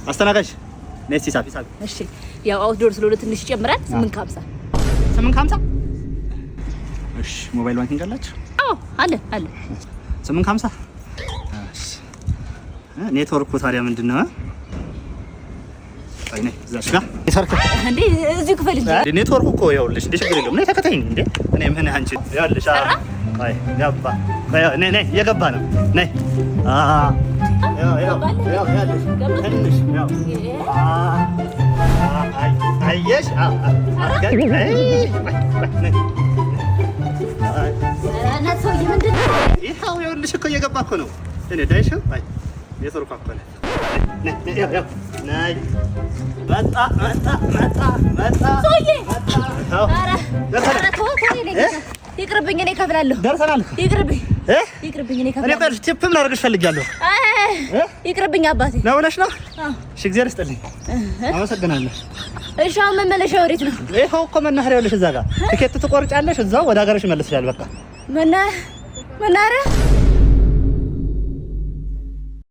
አስተናጋጅ ነስ ሂሳብ። እሺ ያው አውትዶር ስለሆነ ትንሽ ይጨምራል። 850 850። እሺ ሞባይል ባንኪንግ አላችሁ? አዎ አለ 850። እሺ ኔትወርኩ ታዲያ ምንድነው? አይኔ እዛሽ ጋር ይሰርክ እንዴ እዚህ ክፈል እንጂ ኔትወርኩ እኮ ይኸውልሽ፣ እንደ ችግር የለውም። ነይ ተከታይኝ እንዴ እኔ ምን አንቺ ይኸውልሽ። አይ ገባ ነይ እየገባ ነው። ነይ ትንሽ አየሽ ይኸውልሽ እኮ እየገባ እኮ ነው። እኔ ዳይሽ አይ ኔትወርኩ እኮ ነው። ነይ መጣ ሰውዬ። ኧረ ተው ይቅርብኝ፣ እኔ እከፍላለሁ። ደርሰናል። ይቅርብኝ እኔ እከፍላለሁ። እኔ ቲፕም ላደርግሽ ፈልጊያለሁ። ይቅርብኝ አባቴ ነው ብለሽ ነው? እሺ እግዚአብሔር ይስጥልኝ። አመሰግናለሁ። እሺ አሁን መመለሻው ወዴት ነው? ይኸው እኮ መናኸሪያው ልሽ እዛ ጋር ትኬት ትቆርጫለሽ፣ እዛው ወደ ሀገርሽ መልስሻል። በቃ መናኸሪያ